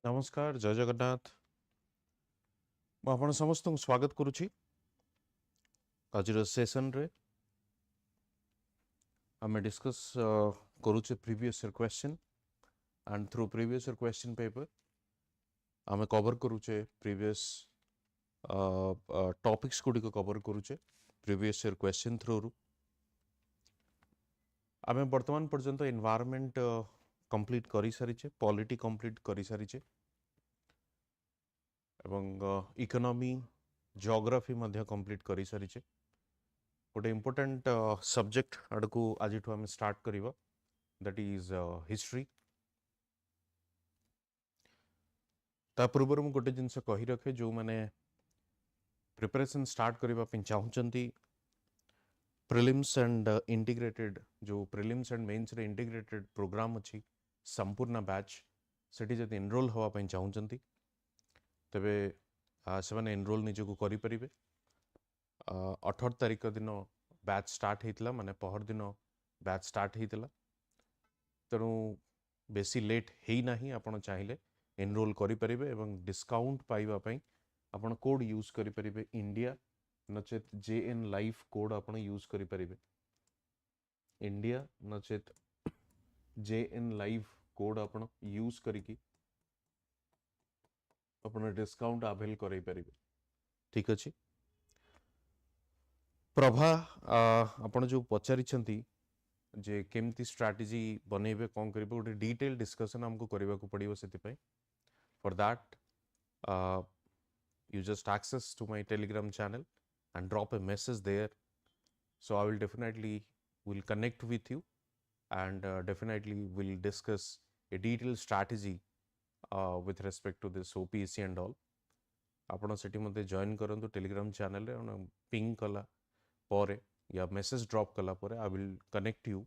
नमस्कार जय जगन्नाथ ମୁଁ ଆପଣ ସମସ୍ତଙ୍କୁ ସ୍ୱାଗତ କରୁଛି ଆଜିର ସେସନରେ ଆମେ ଡିସ୍କସ୍ କରୁଛେ previous year question and through previous year question paper ଆମେ କଭର୍ କରୁଛେ ପ୍ରିଭିୟସ୍ ଟପିକ୍ସ ଗୁଡ଼ିକ କଭର୍ କରୁଛେ ପ୍ରିଭିୟସ୍ ଇୟର୍ କ୍ୱେଶ୍ଚନ୍ ଥ୍ରୁରୁ ଆମେ ବର୍ତ୍ତମାନ ପର୍ଯ୍ୟନ୍ତ ଏନ୍ଭାୟରମେଣ୍ଟ କମ୍ପ୍ଲିଟ୍ କରିସାରିଛେ ପଲିଟି କମ୍ପ୍ଲିଟ୍ କରିସାରିଛେ ଏବଂ ଇକୋନୋମି ଜିଓଗ୍ରାଫି ମଧ୍ୟ କମ୍ପ୍ଲିଟ୍ କରିସାରିଛେ ଗୋଟେ ଇମ୍ପୋର୍ଟାଣ୍ଟ ସବଜେକ୍ଟ ଆଡ଼କୁ ଆଜିଠୁ ଆମେ ଷ୍ଟାର୍ଟ କରିବା ଦ୍ୟାଟ୍ ଇଜ୍ ହିଷ୍ଟ୍ରି ତା ପୂର୍ବରୁ ମୁଁ ଗୋଟେ ଜିନିଷ କହି ରଖେ ଯେଉଁମାନେ ପ୍ରିପାରେସନ୍ ଷ୍ଟାର୍ଟ କରିବା ପାଇଁ ଚାହୁଁଛନ୍ତି ପ୍ରିଲିମ୍ସ ଆଣ୍ଡ ଇଣ୍ଟିଗ୍ରେଟେଡ୍ ଯେଉଁ ପ୍ରିଲିମ୍ସ ଆଣ୍ଡ ମେନ୍ସରେ ଇଣ୍ଟିଗ୍ରେଟେଡ୍ ପ୍ରୋଗ୍ରାମ୍ ଅଛି ସମ୍ପୂର୍ଣ୍ଣ ବ୍ୟାଚ୍ ସେଠି ଯଦି ଏନରୋଲ୍ ହେବା ପାଇଁ ଚାହୁଁଛନ୍ତି ତେବେ ସେମାନେ ଏନରୋଲ୍ ନିଜକୁ କରିପାରିବେ 18 ତାରିଖ ଦିନ ବ୍ୟାଚ୍ ଷ୍ଟାର୍ଟ ହେଇଥିଲା ମାନେ ପହରଦିନ ବ୍ୟାଚ୍ ଷ୍ଟାର୍ଟ ହେଇଥିଲା ତେଣୁ ବେଶୀ ଲେଟ୍ ହେଇନାହିଁ ଆପଣ ଚାହିଁଲେ ଏନରୋଲ୍ କରିପାରିବେ ଏବଂ ଡିସ୍କାଉଣ୍ଟ ପାଇବା ପାଇଁ ଆପଣ କୋଡ଼୍ ୟୁଜ୍ କରିପାରିବେ ଇଣ୍ଡିଆ ନଚେତ୍ JN ଲାଇଫ୍ କୋଡ଼୍ ଆପଣ ୟୁଜ୍ କରିପାରିବେ ଇଣ୍ଡିଆ ନଚେତ୍ JN ଲାଇଫ୍ କୋଡ଼୍ ଆପଣ ୟୁଜ୍ କରିକି ଆପଣ ଡିସ୍କାଉଣ୍ଟ ଆଭେଲ୍ କରାଇ ପାରିବେ ଠିକ୍ ଅଛି ପ୍ରଭା ଆପଣ ଯେଉଁ ପଚାରିଛନ୍ତି ଯେ କେମିତି ଷ୍ଟ୍ରାଟେଜି ବନେଇବେ କ'ଣ କରିବେ ଗୋଟେ ଡିଟେଲ୍ ଡିସ୍କସନ୍ ଆମକୁ କରିବାକୁ ପଡ଼ିବ ସେଥିପାଇଁ for that you just access to my telegram channel and drop a message there so I will definitely will connect with you and definitely will discuss a detailed strategy with respect to this OPSC and all ଆପଣ ସେଠି ମୋତେ join କରନ୍ତୁ Telegram ଚ୍ୟାନେଲରେ Ping କଲା ପରେ ୟା message drop କଲା ପରେ I will connect you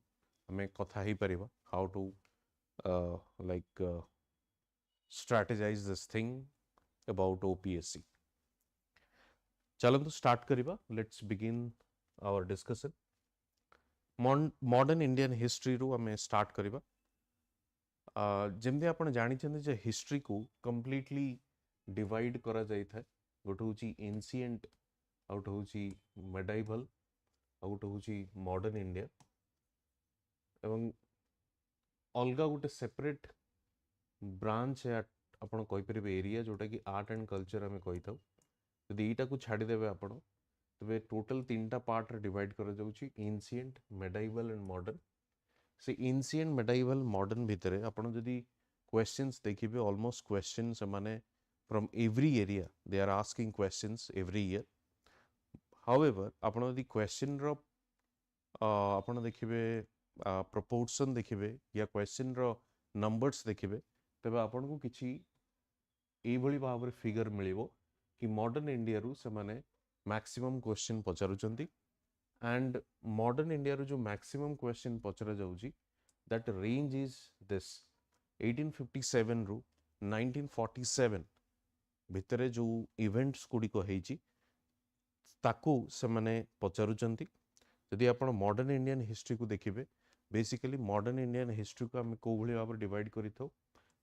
ଆମେ କଥା ହେଇପାରିବା how to like strategize this thing about OPSC चलतु स्टार्ट करिबा let's begin our discussion modern Indian history रु हमें स्टार्ट करिबा जेमती आपण जानिछन्ते जे हिस्ट्री को कंप्लीटली डिवाइड करा जाई थाए गोटे होची एंशिएंट आउट होची मेडाइवल आउट होची मॉडर्न इंडिया एवं अलगा गोटे सेपरेट ब्रांच है आपण कहि परिबे एरिया जोटा कि आर्ट एंड कल्चर हमें कहि थाउ यदि एटा को छाड़ी देबे आपण तबे टोटल तीनटा पार्ट रे डिवाइड करा जाउची एंशिएंट मेडाइवल एंड मॉडर्न से एंशिएंट मेडाइवल मॉडर्न भितरे आपण जदि क्वेश्चंस देखिबे ऑलमोस्ट क्वेश्चंस माने from every area they are asking questions every year however आपण जदि क्वेश्चन रो आपण देखिबे प्रोपोर्शन देखिबे या क्वेश्चन रो नंबर्स देखिबे तबे आपण को किछि एई भली भाबरे फिगर मिलिबो कि मॉडर्न इंडिया रु से माने मैक्सिमम क्वेश्चन पचारुचंती एंड मॉडर्न इंडिया रो जो मैक्सिमम क्वेश्चन पचरा जाउची दैट रेंज इज दिस 1857 रु 1947 भितरे जो इवेंट्स गुडी को हेची ताकू से माने पचारुचंती यदि आपण मॉडर्न इंडियन हिस्ट्री को देखिबे बेसिकली मॉडर्न इंडियन हिस्ट्री को हम को भली भाबरे डिवाइड करिथौ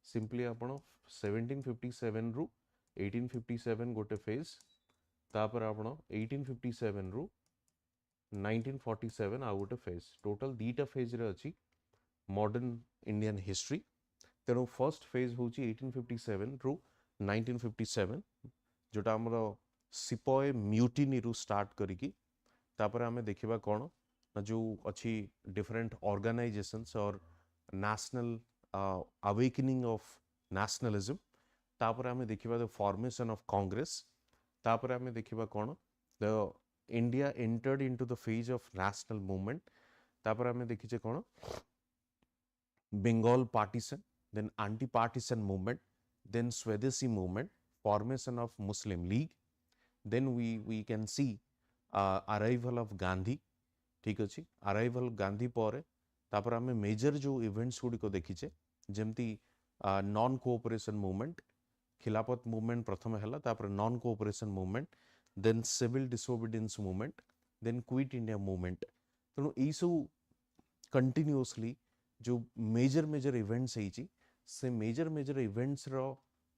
सिंपली आपण 1757 रु 1857 गोटे फेज तापर आपण 1857 रु 1947 आ गोटे फेज टोटल दीटा फेज रे अछि मॉडर्न इंडियन हिस्ट्री तेणु फर्स्ट फेज होची 1857 रु 1957 जोटा हमरो सिपॉय म्यूटिनी रु स्टार्ट करिकी तापर हमें देखिबा कोन जो अछि डिफरेंट ऑर्गेनाइजेशंस और नेशनल अवेकनिंग ऑफ नेशनलिज्म तापर हमें देखिबा द फॉर्मेशन ऑफ कांग्रेस तापर हमें देखिबा कोन the India entered into the phase of national movement तापर हमें देखिचे कोन Bengal partition then anti partition movement then Swadeshi movement formation of Muslim League then we can see arrival of Gandhi ठीक अछि अराइवल गांधी पर तापर हमें मेजर जो इवेंट्स गुडी को देखिचे जेमती non cooperation movement Khilafat movement प्रथम है तापर non cooperation movement then civil disobedience movement then quit India movement तेणु यही सब कंटिन्यूअसली जो मेजर मेजर इवेंट्स से मेजर मेजर इवेंट्स रो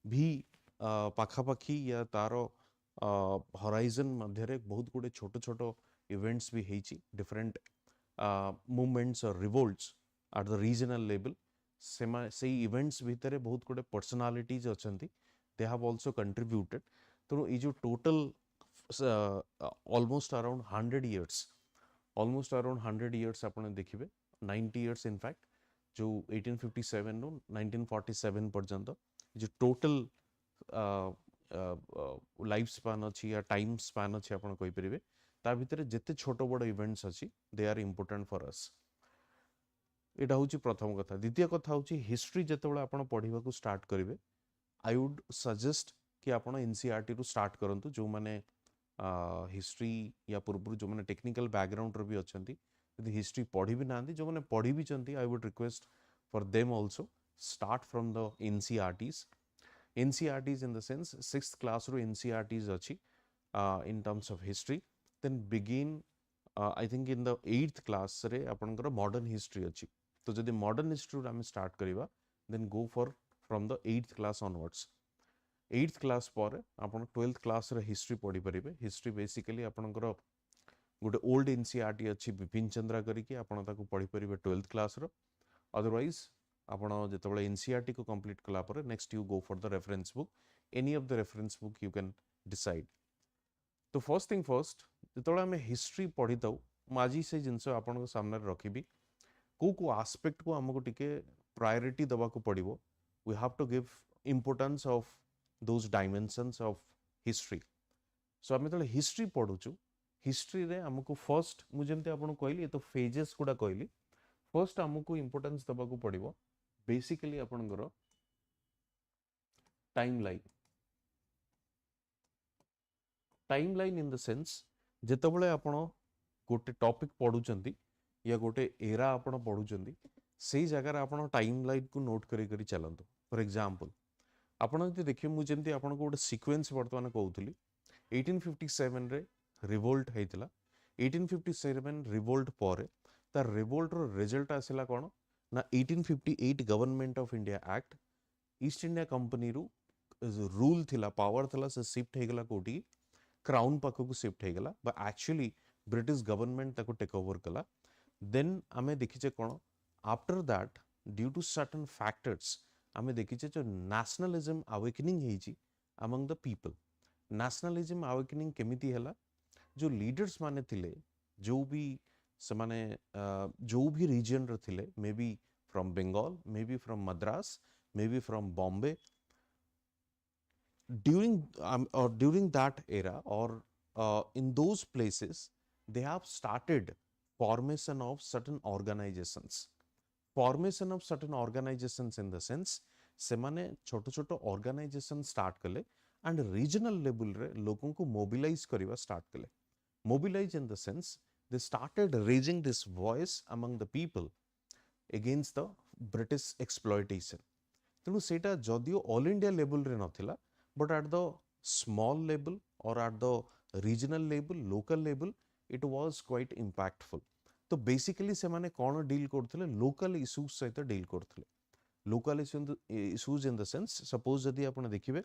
भी पाखापाखी या तार हराइजन मध्य बहुत गुड़े छोट छोट इवेंट्स भी होती डिफरेंट मूवमेंट्स और revolts eight the regional level से इवेंट्स भितर बहुत गुड़े पर्सनालिटीज अच्छा दे हैव आल्सो कंट्रीब्यूटेड तेणु ये जो total almost around 100 years almost around 100 years आप देखिए 90 इयर्स इनफैक्ट जो 1857 नु 1947 पर्यंत जो टोटल लाइफ स्पान अच्छी या टाइम स्पान अच्छी आप कहींपर ता भितर जिते छोट बड़ इवेंट्स अच्छी they are important for us यहाँ हूँ प्रथम कथा द्वितीय कथा हूँ हिस्ट्री जितेबाला आप पढ़ा स्टार्ट करेंगे आई वुड सजेस्ट कि आप एनसीईआरटी रु स्टार्ट करूँ जो मैंने हिस्ट्री या पूर्व जो मैंने टेक्निकल बैकग्राउंड भी अच्छा यदि हिस्ट्री पढ़ी भी ना जो मैंने पढ़ी भी I would request for them also start from the NCERTs NCERTs in the sense 6th class रो एनसीईआरटीज अच्छी in terms of history then begin I think in the 8th class रे आपनकर मॉडर्न हिस्ट्री अच्छी तो जदि modern history आम start करवा then go for from the 8th class onwards 8th class पर आप 12th क्लास रे हिस्ट्री पढ़ी पारे हिस्ट्री बेसिकली आपनकर गोटे ओल्ड एनसीईआरटी अच्छी विपिन चंद्रा करके आपण ताको पढ़ी पारे 12th क्लास रो अदरवाइज आपण जितेबाला एनसीईआरटी को कंप्लीट कला पर next you go for the reference book any of the reference book you can decide तो फर्स्ट थिंग फर्स्ट जितेबाला आम हिस्ट्री पढ़ी था आज से जिनस आपण सामने रखी को आस्पेक्ट को आमको टिके प्रायोरिटी दबा को पड़ो we have to give importance of those dimensions of history so आम जो हिस्ट्री पढ़ुचु हिस्ट्री रे आमको फर्स्ट मुझे आपको कहली तो फेजेस गुड़ा कहली फर्स्ट आमको इम्पोर्टेंस दबा को पड़ो बेसिकली आपनकर time line in the sense जितेबाला आपण गोटे टॉपिक पढ़ुचंती या गोटे एरा आपण पढ़ुचंती से जगह आपण टाइम लाइन को नोट करी चलतु फॉर एग्जांपल आपण जो देखिए मुझे आपको गोटे सीक्वेंस बर्तमान कहूली 1857 रे रिवोल्ट होता 1857 रिवोल्ट पर तार रिवोल्ट रो रिजल्ट आसला कौन ना 1858 Government of India Act East India Company रू रूल थिला पावर थिला से शिफ्ट होगला कोटी क्राउन पाखक शिफ्ट होगला बट एक्चुअली ब्रिटिश गवर्नमेंट ताको टेक ओवर कला देन आमे देखिचे कौन after that due to certain factors आमे देखिचे जो नेशनलिज्म अवेकनिंग होइची among the people nationalism awakening केमिति हैला जो लीडर्स माने थिले जो भी समाने जो भी रीजन रे थिले may be from Bengal may be from Madras may be from Bombay during that era or in those places they have started formation of certain organizations in the sense से माने छोटो छोटो ऑर्गेनाइजेशन स्टार्ट कले एंड रीजनल लेवल रे लोगों को mobilize करवा start कले mobilize in the sense they started raising this voice among the people against the British exploitation तेणु सेटा जदियो ऑल इंडिया लेवल रे नथिला but at the small level और at the regional level local level it was quite impactful तो basically से माने कौन डील करथिले लोकल इश्यूज सहित डील करथिले local issues in the sense suppose जदि आपण देखिबे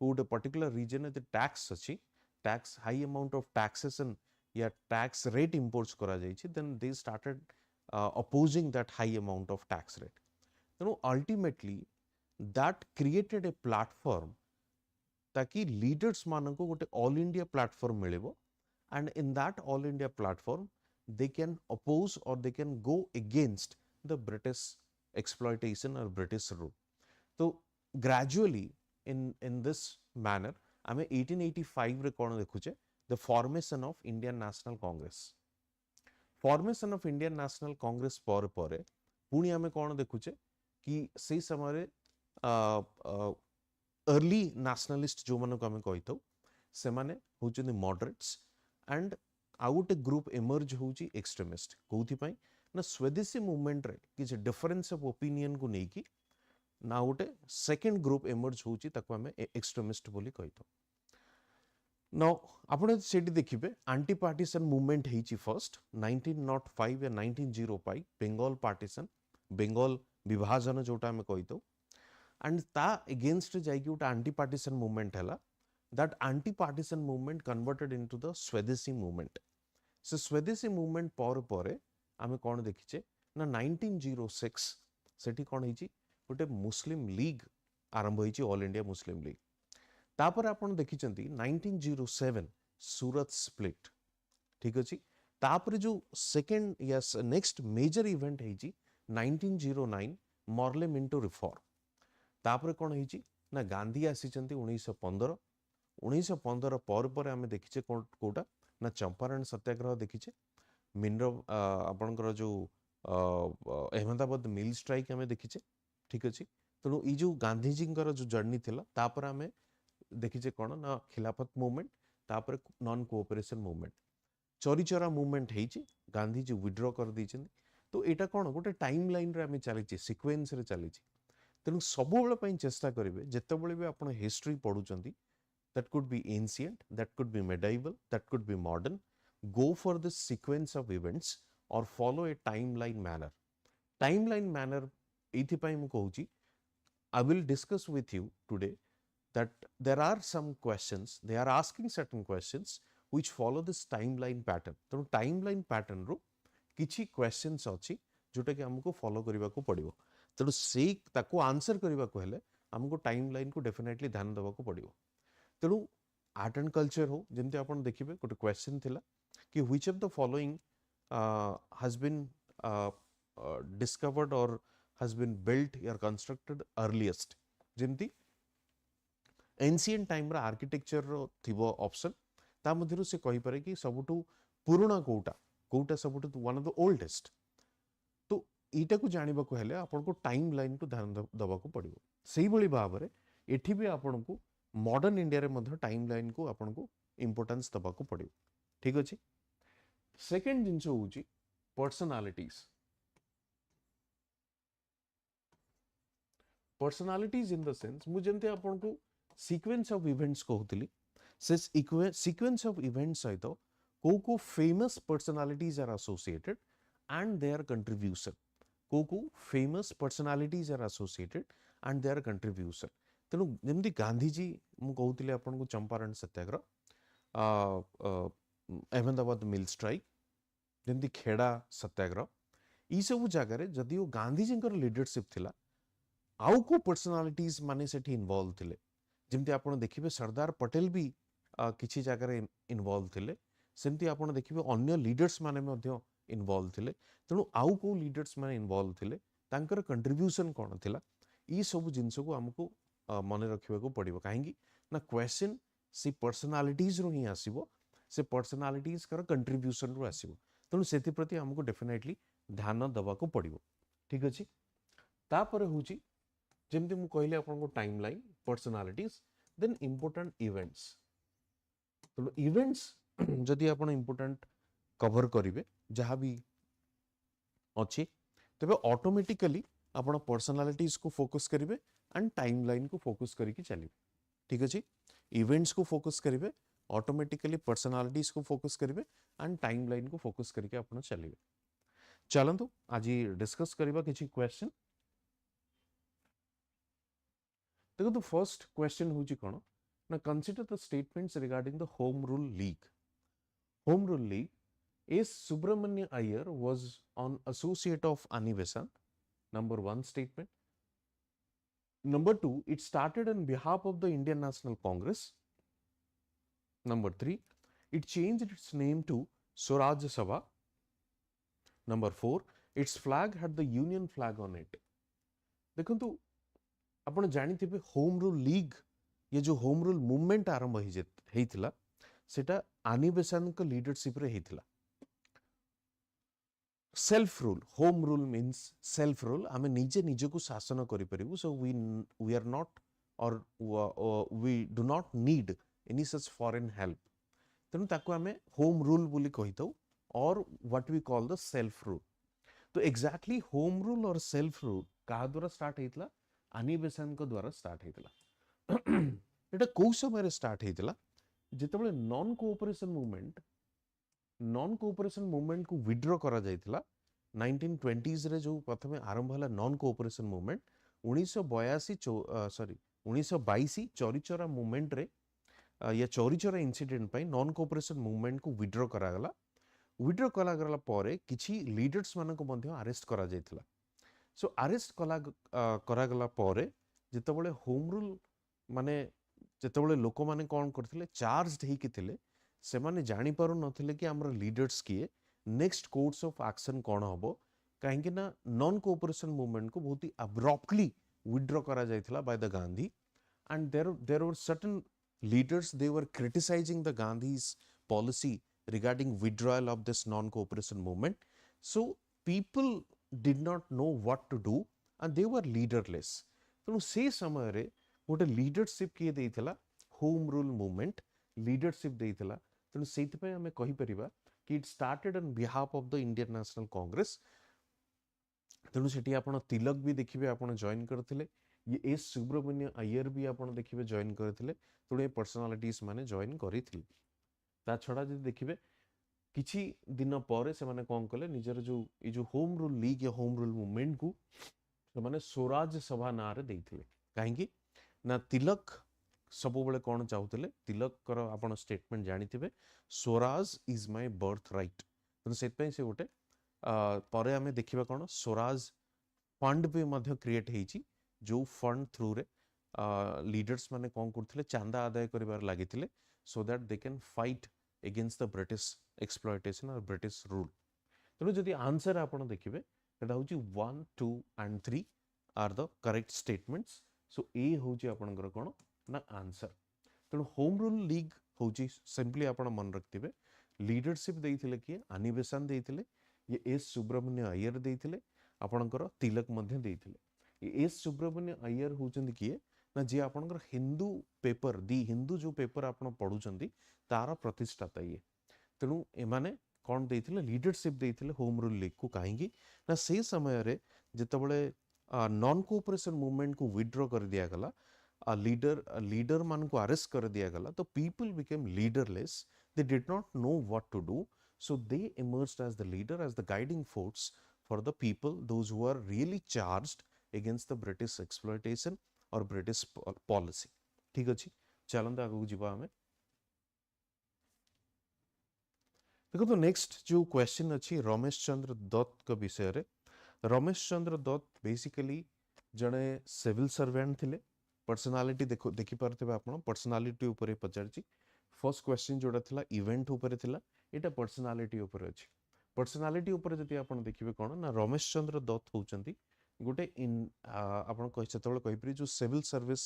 कोड पर्टिकुलर रीजन में टैक्स अच्छी tax high amount of taxation या टैक्स रेट इंपोर्ट्स करा जाइछि then they started opposing that high amount of tax rate तेणु ultimately that created a platform ताकि लीडर्स मानक गोटे ऑल इंडिया प्लेटफॉर्म मिलेबो and in that all India platform they can oppose or they can go against the British exploitation or British rule. So gradually in this manner आमे 1885 रे कोन देखुचे the formation of Indian National Congress. Formation of Indian National Congress पर परे पुणी आमे कोन देखुचे कि से समय early nationalist जो मानको आमे कहितो से माने होचनि मॉडरेट्स एंड आउ गोटे ग्रुप एमर्ज होची एक्सट्रीमिस्ट कोथि पई ना स्वदेशी मूवमेंट रे किछ डिफरेंस ऑफ ओपिनियन को नेकी ना गोटे सेकंड ग्रुप एमर्ज होची ताको हमें एक्सट्रीमिस्ट बोली कहितो नाउ आपण सेठी देखिबे एंटी पार्टीशन मूवमेंट हेची फर्स्ट 1905 या 1905 बंगाल पार्टीशन बंगाल विभाजन जोटा हमें कहितो एंड ता अगेंस्ट जाइए गोटे आंटी पार्टीशन मूवमेंट है that aunty partition movement converted into the स्वदेशी मूवमेंट से स्वदेशी मूवमेंट पर आम कौन देखीचे ना 1906 सेठी कौन होइची गोटे मुस्लिम लीग आरंभ होइची ऑल इंडिया मुस्लिम लीग तापर आपण देखिचंती 1907 सूरत स्प्लिट ठीक अछि तापर जो second yes next major event हेची 1909 मॉर्ले मिंटो रिफॉर्म तापर कौन होइची ना गांधी आसीचंती 1915 1915 पर आम देखीचे कोटा ना चंपारण सत्याग्रह देखीचे मिनरव आपणकर जो अहमदाबाद मिल स्ट्राइक आम देखीचे ठीक अच्छे तेणु ये जो गांधीजी जो जर्नी थिला तापर आम देखीचे कौन ना खिलाफत मूवमेंट तापर नॉन कोऑपरेशन मूवमेंट चोरीचोरा मूवमेंट हेची गांधीजी विड्रॉ कर दी तो यहाँ कौन गोटे टाइम लाइन रे आम चली सिक्वेन्स रे चली तेणु सब बेले चेष्टा करेंगे जितेबाला भी आप history पढ़ुंट that could be ancient, that could be medieval, that could be modern. Go for this sequence of events or follow a timeline manner. Timeline manner, इथिपाई मु कहूची, I will discuss with you today that there are some questions, they are asking certain questions which follow this timeline pattern. तो timeline pattern रो किछि questions अछि जोटा कि हमको follow करिवा को पड़िबो. तेणु से ताको आंसर करिवा को हेले हमको टाइमलाइन को डेफिनेटली ध्यान देवा को पड़िबो. तेणु आर्ट एंड कल्चर हो जमती आप देखिए गोटे क्वेश्चन थिला कि which of the following has been discovered और हैज बीन बिल्ट या कंस्ट्रक्टेड अर्लीएस्ट जमती एंशिएंट टाइम रा आर्किटेक्चर रो थिबो ऑप्शन ता मध्यरु से कहि पारे कि सबटु पुराना कोटा कोटा सबटु वन ऑफ द ओल्डेस्ट तो ईटा को जानिबा को हेले आपन को टाइम लाइन को ध्यान दबा को पड़िबो सेही भली भाव रे एठी भी आपन को मॉडर्न इंडिया रे मध्य टाइम लाइन को आपन को इंपोर्टेंस दबा को पड़िबो ठीक अछि. सेकंड जिंस होउची पर्सनालिटीज इन द सेंस मु जंते आपन को सीक्वेंस ऑफ इवेंट्स कहउतली से सीक्वेंस ऑफ इवेंट्स सहित को famous personalities are associated and their contribution को famous personalities are associated and their contribution तेणु जमी गांधीजी मु कहूली आपन को चंपारण सत्याग्रह अहमदाबाद मिल स्ट्राइक जमी खेड़ा सत्याग्रह ये सब जगार जदिव गांधीजी लीडरशिप थिला आउ को पर्सनालिटीज माने सेठी इन्वॉल्व थिले जमी आप देखिए सरदार पटेल भी किसी जगार इन्वॉल्व थिले सेमती आप देखिए अन्य लीडर्स माने मध्य इन्वॉल्व थिले तेणु आउ को लीडर्स माने इन्वॉल्व थिले तांकर कंट्रीब्यूशन कौन थिला ये सब जिनस को हमको मन रखा पड़ो कहीं ना क्वेश्चन से पर्सनालिटीज रो ही आसीबो से पर्सनालिटीज कर कंट्रीब्यूशन रो आसीबो तेणु से प्रति हमको डेफिनेटली ध्यान दबा को पड़ो ठीक अच्छे. तापर होची जेमती मु कहले आपन को timeline personalities then important events तो इवेंट्स जदि आपन इंपोर्टेंट कवर करिवे जहाँ भी अच्छे तबे ऑटोमेटिकली आपन पर्सनालिटीज को फोकस करिवे एंड टाइमलाइन को फोकस करके चलिए ठीक अच्छे. इवेंट्स को फोकस करिवे ऑटोमेटिकली पर्सनालिटीज को फोकस करिवे एंड टाइमलाइन को फोकस करके आपन चलिए. चलंतु आज डिस्कस करिबा किछि क्वेश्चन. देखो तो फर्स्ट क्वेश्चन होची कोन ना consider the statements regarding the home rule league. Home rule league S Subramania Iyer was on associate of Annie Besant. Number 1 statement. Number 2, it started on behalf of the Indian National Congress. Number 3, it changed its name to Swaraj Sabha. Number 4, its flag had the Union flag on it. देखो तो अपन जानी थे home rule league ये जो home rule movement आरंभ होइथिला सेटा आनी बेसांत को लीडरशिप रे होइथिला. Self rule home rule means self rule आम निजे निजे को शासन करें सो वी आर नॉट और we do not need any such foreign help तेणु ताको आम होम रूल बोली कही था और what we call the self rule. तो एग्जैक्टली होम रूल और सेल्फ रूल क्या द्वारा स्टार्ट होता आनी बेसांत द्वारा स्टार्ट होता. एटा कौ समय स्टार्ट होता जिते नॉन कोऑपरेशन मूवमेंट को विड्रॉ करा जायतिला 1920s रे जो प्रथमे आरंभ हला non cooperation movement 1982 sorry 1922 Chauri Chaura movement रे या चौरीचौरा इंसिडेंट पाई नॉन कोऑपरेशन मूवमेंट को विड्रॉ करागला। विड्रॉ करागला परे किछि लीडर्स मानको मध्य अरेस्ट करा जायतिला। सो अरेस्ट करागला परे जेतबळे होम रूल माने जेतबळे लोक माने कोन करथिले चार्जड हेकि थिले से माने जानि पारु नथिले कि हमर लीडर्स किए नेक्स्ट कोर्स ऑफ एक्शन कोन हबो काहेकि ना नॉन कोऑपरेशन मूवमेंट को बहुत ही अब्रप्टली विड्रॉ करा जायतिला by the Gandhi and there were certain leaders they were criticizing the Gandhi's policy regarding withdrawal of this non-cooperation movement. So people did not know what to do and they were leaderless. ତେଣୁ ସେ ସମୟରେ ଗୋଟେ leadership କିଏ ଦେଇଥିଲା home rule movement leadership ଦେଇଥିଲା। ତେଣୁ ସେଇଥିପାଇଁ ଆମେ କହିପାରିବା କି it started on behalf of the Indian National Congress. ତେଣୁ ସେଠି ଆପଣ ତିଲକ ବି ଦେଖିବେ ଆପଣ ଜଏନ୍ କରିଥିଲେ, ये एस सुब्रमण्य अय्यर भी आपण देखिबे जॉइन करथिले। तेणु ए पर्सनालिटीज माने जॉइन करिथिले। ता छडा जे देखिबे किछि दिन परे से माने कोन कले निजर जो होम रूल लीग या होम रूल मूवमेंट को से माने स्वराज सभा ना रे देथिले। काहेकि ना तिलक सब बेले कोन चाहुथिले तिलक कर आपण स्टेटमेंट जानिथिबे Swaraj is my birth right. तो सेत पय से गोटे परे हमें देखिबा कोन स्वराज फंड पे मध्य क्रिएट हेची जो फंड थ्रू रे लीडर्स माने कोन करथिले चांदा आदाय करिवार लागिथिले so that they can fight against the British exploitation और ब्रिटिश रूल। तेणु जदि आंसर आपण देखिबे एटा होची 1 2 and 3 are the correct statements. So ए होची आपनकर कोन ना आंसर। तेणु होम रूल लीग होची सिंपली आपण मन रखथिबे लीडरशिप देइथिले किए अनिबेशन देइथिले ये एस सुब्रमण्य अय्यर देइथिले आपनकर तिलक मध्य देइथिले। एस सुब्रमण्य अय्यर होचंदी किए ना जे आपनकर हिंदू पेपर दी हिंदू जो पेपर आपण पढुचंदी तार प्रतिष्ठाता ये। तेणु एमाने कोन देइथिले लीडरशिप देइथिले होम रूल लीग को काहेकि ना से समय रे जेतबळे नॉन कोऑपरेशन मूवमेंट को विड्रॉ कर दिया गला लीडर मान को अरेस्ट कर दिया गला तो people became leaderless they did not know what to do so they emerged as the leader as the guiding force for the people those who are really charged against the British exploitation or British policy। ठीक अछि चलंदा आगु जीवा हमें देखो तो next जो question अछि रमेश चंद्र दत्त का विषय रे। रमेश चंद्र दत्त बेसिकली जने सिविल सर्वेंट थिले। पर्सनालिटी देखो देखि परथबे आपण पर्सनालिटी ऊपर पचारची। फर्स्ट क्वेश्चन जोडा थिला इवेंट ऊपर थिला एटा पर्सनालिटी ऊपर अछि। पर्सनालिटी ऊपर जति आपण देखिबे कोन ना रमेश चंद्र दत्त होचंती गोटे इन आपण कहि सेतबेले कहि परि जो सिविल सर्विस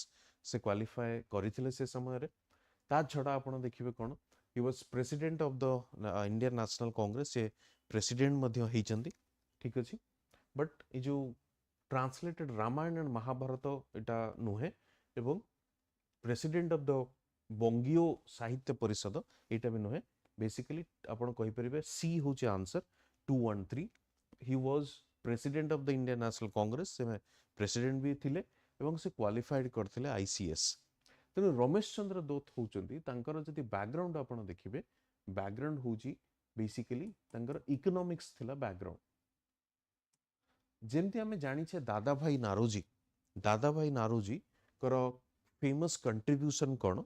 से क्वालिफाई करिथिले से समय रे। ता छडा आपण देखिबे कोन he was president of the Indian National Congress से प्रेसिडेंट मध्य हेचंती। ठीक अछि बट ए जो ट्रांसलेटेड रामायण एंड महाभारत एटा नुहे एवं प्रेसिडेंट ऑफ द बंगीय साहित्य परिषद एटा भी नुहे। बेसिकली आपण कहि परिबे सी होचे answer 2 1 3 he was president of the Indian National Congress से प्रेसिडेंट भी थिले एवं से क्वालिफाइड करथिले आईसीएस। तेणु रमेश चंद्र दत्त होचंती तांकर जदि बैकग्राउंड आपण देखिबे बैकग्राउंड होची बेसिकली तांकर इकोनॉमिक्स थिला बैकग्राउंड। जेमति हमें जानि छे दादा भाई नारोजी कर फेमस कंट्रीब्यूशन कोन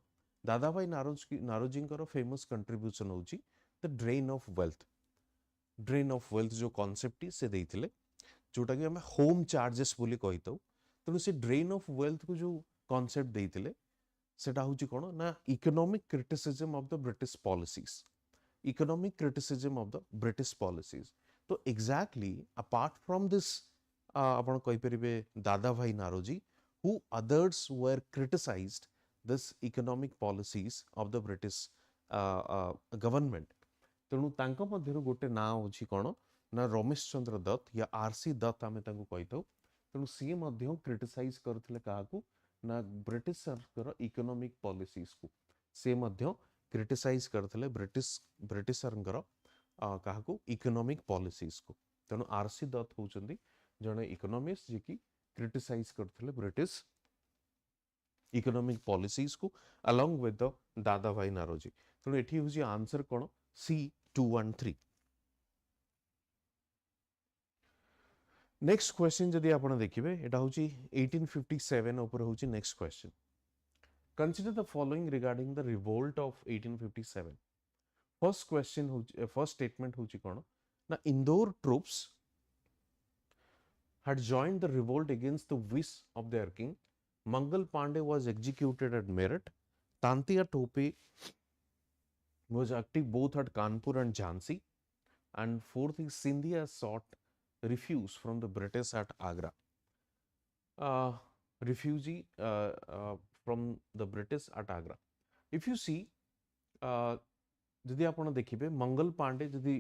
दादा भाई नारोजी कर फेमस कंट्रीब्यूशन होची द ड्रेन ऑफ वेल्थ जो कॉन्सेप्ट से देइथिले जोटा कि हमें होम चार्जेस बोली कहितौ। तेणु से ड्रेन ऑफ वेल्थ को जो कॉन्सेप्ट देइथिले सेटा होची कोन ना economic criticism of the British policies. तो एग्जैक्टली अपार्ट फ्रॉम दिस आपण कहि परिबे Dadabhai Naoroji who others were criticized this economic policies of the British government. तेणु तांको मध्यरु गोटे ना होची कोन ना रमेश चंद्र दत्त या आरसी दत्त आमे तांको कहितौ। तेणु सी मध्य क्रिटिसाइज करथिले काहाकू ना ब्रिटिश सरकार इकोनॉमिक पॉलिसीज को से मध्य क्रिटिसाइज करथिले ब्रिटिश सरकार काहाकू इकोनॉमिक पॉलिसीज को। तेणु आरसी दत्त होचंदी जने इकोनॉमिस्ट जे कि क्रिटिसाइज करथिले ब्रिटिश इकोनॉमिक पॉलिसीज को अलोंग विथ द दादा भाई नारोजी। तेणु एठी होची आंसर कोन सी 2 1 3। नेक्स्ट क्वेश्चन जदि आप देखिए एटा हूँ 1857 ऊपर हूँ next question consider the following regarding the revolt of 1857 first question first statement हूँ कौन ना Indore troops had joined the revolt against the wish of their king. Mangal Pandey was executed at Meerut. Tantia Tope was active both at Kanpur and Jhansi. And fourth is Scindia sought refuge from the British at Agra. Refugee from the British at Agra. If you see, যদি ଆପଣ ଦେଖିବେ ମଙ୍ଗଲ ପାଣ୍ଡେ ଯଦି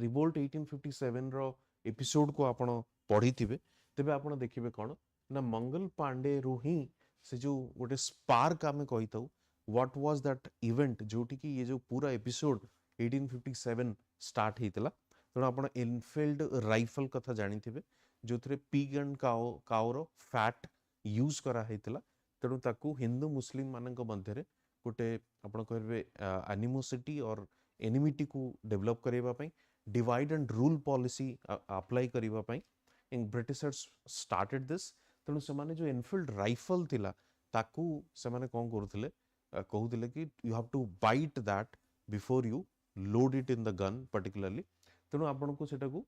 Revolt 1857 ର episode କୁ ଆପଣ ପଢିଥିବେ ତେବେ ଆପଣ ଦେଖିବେ କ'ଣ ନା ମଙ୍ଗଲ ପାଣ୍ଡେ ରୁ ହିଁ ସେ ଯୋଉ ଗୋଟେ ସ୍ପାର୍କ ଆମେ କହିଥାଉ what was that event ଯୋଉଠି କି ये जो पूरा एपिसोड 1857 स्टार्ट ହେଇଥିଲା ତେଣୁ ଆପଣ ଏନଫିଲ୍ଡ ରାଇଫଲ କଥା ଜାଣିଥିବେ ଯୋଉଥିରେ ପିଗ ଏଣ୍ଡ କାଓର ଫ୍ୟାଟ ୟୁଜ କରା ହେଇଥିଲା ତେଣୁ ତାକୁ ହିନ୍ଦୁ ମୁସଲିମ ମାନଙ୍କ ମଧ୍ୟରେ गोटे आपण कहे एनिमोसिटी और एनिमिटी को डेवलप करने divide and rule policy apply करने ब्रिटिशर्स स्टार्टेड दिस तेणु से जो एनफिल्ड राइफल थिला ताकू से माने कौन करुले कहूले कि you have to bite that before you load it in the gun particularly तेणु आपन को सेटा को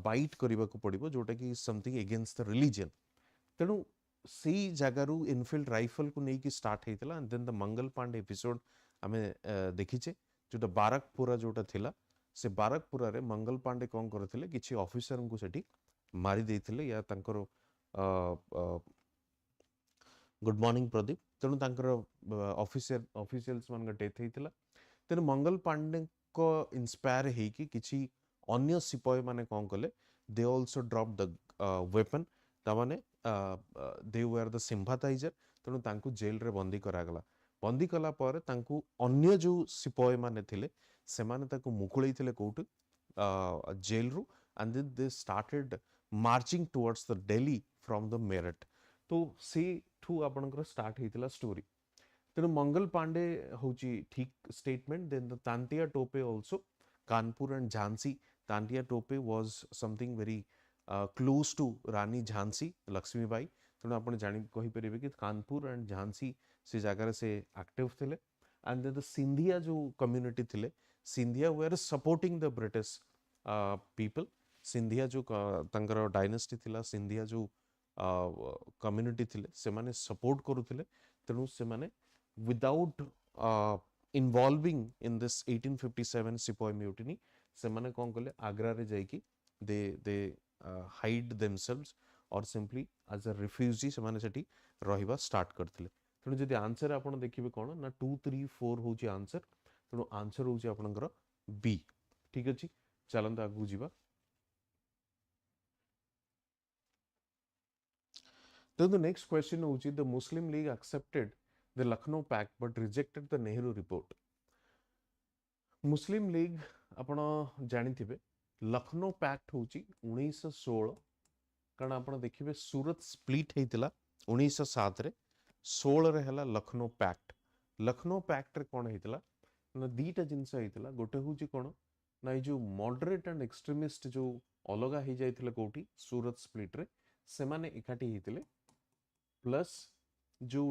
बाइट करने को पड़ो जोटा कि समथिंग एगेंस्ट द रिलीजन तेणु सी जगारू इनफिल्ड राइफल को लेकिन स्टार्ट होता and then the Mangal Pandey episode आम देखीचे जोटा बारकपुरा जोटा थिला से बारकपुरा रे मंगल पांडे कौन करथिले किछि ऑफिसर को सेठी मारी देथिले या तांकर गुड मॉर्निंग प्रदीप तेणु तांकर ऑफिशियल्स मान डेथ होता तेणु मंगल पांडे को इंस्पायर हेकी किछि अन्य सिपाही माने कौन कले they also drop the weapon तामाने दे वेयर द सिंपाथाइजर तेणु तांकु जेल रे बंदी करागला बंदी कला पर तांकु अन्य जो सिपाही माने थिले से माने ताकु मुकुळैथिले कोउट जेल रु and they started marching towards the Delhi from the Meerut तो से ठू आपनकर स्टार्ट हेतिला स्टोरी तेणु मंगल पांडे होची ठीक statement then the Tantia Tope also Kanpur and Jhansi Tantia Tope was something very close to Rani Jhansi Lakshmibai तेणु आप जापर कि कानपुर एंड झांसी से जगार से एक्टिव थे एंड देन द सिंधिया जो कम्युनिटी थे Scindia were supporting the British people Scindia जो डायनेस्टी थिला सिंधिया जो कम्युनिटी थे से माने सपोर्ट करुले तेणु से माने विदाउट इन्वॉल्विंग इन दिस 1857 सिपाही म्यूटिनी से माने कौन कले आग्रा रे जाइकी दे hide themselves or simply as a refugee से माने सेठी रहिबा स्टार्ट करथिले तेणु जदि आंसर आपण देखिबे कोन ना 2 3 4 होची आंसर तेणु आंसर होची आपनकर बी ठीक अछि चलंत आगु जीवा तो द नेक्स्ट क्वेश्चन होची the Muslim league accepted the Lucknow pact but rejected the Nehru report Muslim league आपण जानिथिबे लखनऊ पैक्ट होची 1916 कारण आपण देखिबे सूरत स्प्लिट हेतिला 1907 रे 16 रे हला लखनऊ पैक्ट रे कोन हेतिला ना दीटा जिंस हेतिला गोटे होची कोन ना ए जो मॉडरेट एंड एक्सट्रीमिस्ट जो अलगा हे जाइथिले कोठी सूरत स्प्लिट रे से माने एकाठी हेतिले प्लस जो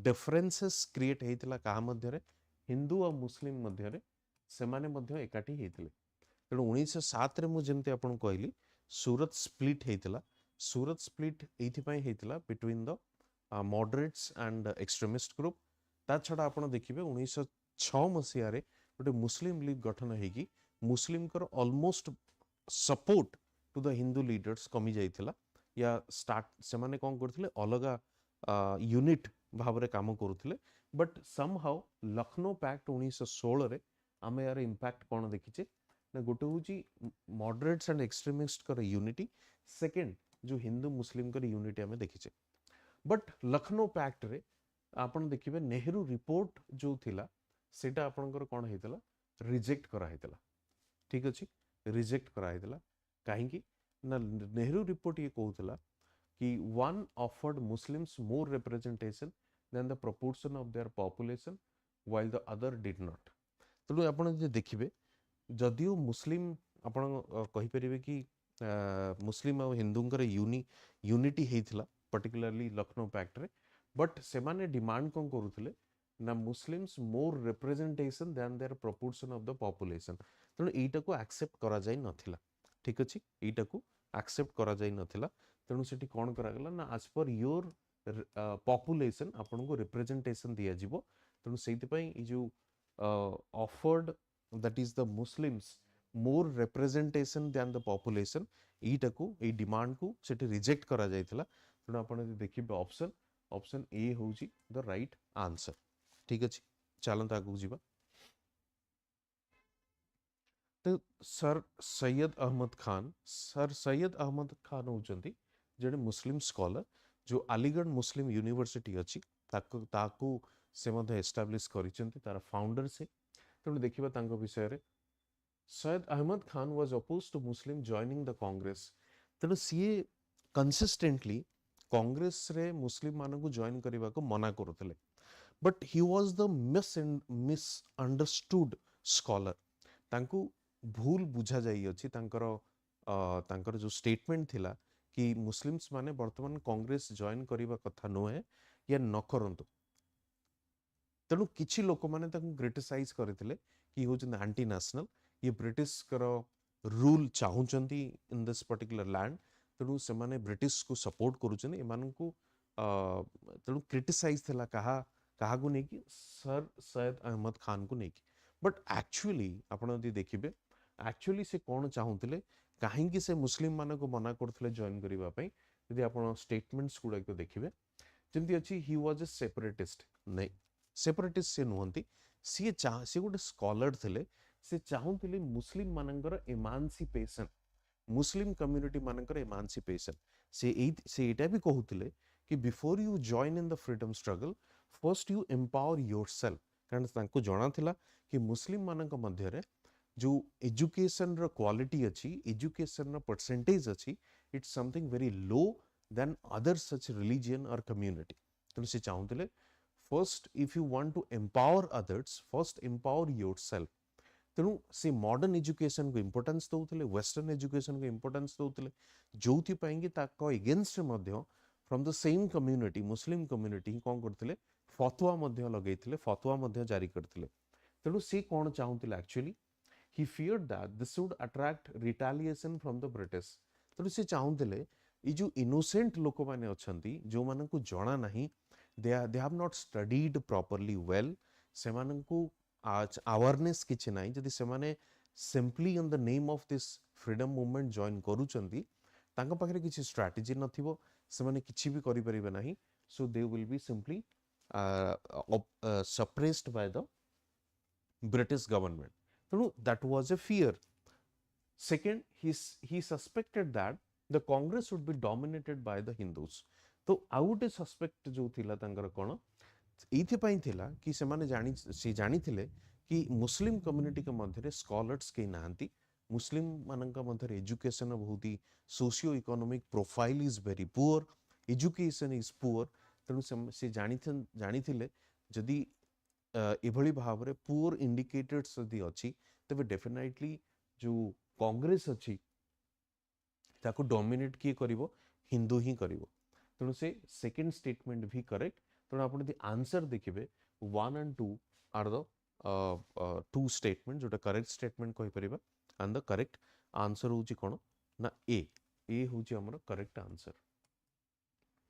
डिफरेंसेस क्रिएट हेतिला का मध्य रे हिंदू और मुस्लिम मध्य रे से माने मध्य एकाठी हेतिले तेणु 1907 रे मुझे आपन कहली सूरत स्प्लिट हेतिला सूरत स्प्लिट एइथिपाई हेतिला between the moderates and extremist group ता छडा आपन देखिबे 1906 मसिया रे गोटे मुस्लिम लीग गठन हेकी मुस्लिम कर almost support to the Hindu leaders कमी जाइथिला या स्टार्ट से माने कोन करथिले अलगा यूनिट भाव रे काम करूथिले बट समहाउ लखनऊ पैक्ट 1916 रे आमे यार इंपैक्ट कोन देखिचे ना गोटे हूँ मॉडरेट्स एंड एक्सट्रीमिस्ट कर यूनिटी सेकेंड जो हिंदू मुस्लिम कर यूनिटी आम देखीचे बट लखनऊ पैक्ट रे आपन देखिबे नेहरू रिपोर्ट जो थिला सेटा आपनकर कोन हेतला रिजेक्ट करा हेतला ठीक अछि रिजेक्ट करा हेतला काहे कि ना नेहरू रिपोर्ट ये कहउतला कि one offered Muslims more representation than the proportion of their population while the other did not तेणु आपन जे देखिबे जदियो मुस्लिम आपण कहि परिबे कि मुस्लिम और हिंदूंकर यूनिटी हेइथिला पर्टिकुलरली लखनऊ पैक्ट रे बट से माने डिमांड कौन करुथिले ना Muslims more representation than their proportion of the population तेणु एटा को एक्सेप्ट करा जाय नथिला ठीक अछि एटा को एक्सेप्ट करा जाय नथिला तेणु सेठी कोन करा गेला ना एज पर योर पॉपुलेशन आपन को रिप्रेजेंटेशन दिया जिवो तेणु सेति पई ई जो offered that is the Muslims more representation than the population ईटा को ए डिमांड को सेठी रिजेक्ट करा जायतिला तेणु आपन देखिबे ऑप्शन ऑप्शन ए होउची द राइट आंसर ठीक अछि चलंत आगु जीवा तो सर सैयद अहमद खान होचंती जड़े मुस्लिम स्कॉलर जो अलीगढ़ मुस्लिम यूनिवर्सिटी अच्छी ताकू से मध्य एस्टाब्लिश करिसेंती तार फाउंडर से तेणु देखिबा तांको विषय रे Syed Ahmed Khan was oppose to Muslim joining the Congress तेणु सीए कंसिस्टेंटली कांग्रेस रे मुस्लिम मानन को जॉइन करबा को मना करथले but he was the misunderstood scholar तांको भूल बुझा जाई अछि तांकर जो स्टेटमेंट थिला कि मुस्लिम्स माने वर्तमान कांग्रेस जॉइन करिबा कथा नोहे या न करंतु तेणु किछि लोक माने तांको क्रिटिसाइज करथिले कि हो जन एंटी नेशनल ये ब्रिटिश कर रूल चाहुचंती इन दिस पर्टिकुलर लैंड तेणु से माने ब्रिटिश को सपोर्ट करूचन एमान को तेणु क्रिटिसाइज थिला कहा को नहीं कि सर सैयद अहमद खान को नहीं कि बट एक्चुअली आपण यदि देखिबे एक्चुअली से कौन चाहूले कहीं से मुस्लिम मान को मना करते जॉइन करने यदि आप स्टेटमेंट्स गुड़ाक देखिए जमी अच्छी ही वाज ए सेपरेटिस्ट नहीं सेपरेटिस्ट से नुहति सी गोटे स्कॉलर थे से चाहूले मुस्लिम मानकर एमांसिपेशन मुस्लिम कम्युनिटी मानकर एमांसिपेशन से एटा भी कहते कि before you join in the freedom struggle first you empower yourself कारण जना था कि मुस्लिम मानक मध्य जो एजुकेशन रो क्वालिटी अच्छी एजुकेशन रो परसेंटेज अच्छी it's something very low than other such religion और कम्युनिटी तेणु से चाहूले first if you want to empower others first empower yourself तेणु से मॉडर्न एजुकेशन को इंपोर्टेंस दउतले वेस्टर्न एजुकेशन को इंपोर्टेंस दउतले जोथि पाएंगे ताको against Madhya from the same community Muslim community कोन करथिले फतवा मध्य लगेइथिले फतवा मध्य जारी करथिले तेणु से कोन चाहूतिले actually he feared that this would attract retaliation from the British तेणु से चाहूले ये जो इनोसेंट लोक मैंने अच्छी जो मान को जना नहीं they have not studied properly well से अवेयरनेस किछि नाही जदि से माने simply in the name of this freedom movement join करूचंती तांका पाखरे किछि स्ट्रेटजी नथिबो से माने किछि भी करि परिबे नाही so they will be simply suppressed by the British government तेणु that was a fear. Second, he suspected that the Congress would be dominated by the Hindus. तो आउ गोटे सस्पेक्ट जो थिला तांकर कोन एथि पई थिला कि से माने जानी थिले कि मुस्लिम कम्युनिटी के मध्य स्कॉलर्स के नांती मुस्लिम मानक मध्य एजुकेशन बहुत ही socio economic profile is very poor education is poor तेणु से जानी थिले जदि एभली भाव रे पुअर इंडिकेटर्स यदि अच्छी तबे डेफिनेटली जो कांग्रेस अच्छी ताको डोमिनेट किए करिवो हिंदू ही करिवो तेणु से सेकंड स्टेटमेंट भी करेक्ट तेणु आपण यदि आंसर देखिबे 1 and 2 are the two statement जोटा करेक्ट स्टेटमेंट कहि परिबा एंड द करेक्ट आंसर होची कोन ना ए होची हमर करेक्ट आंसर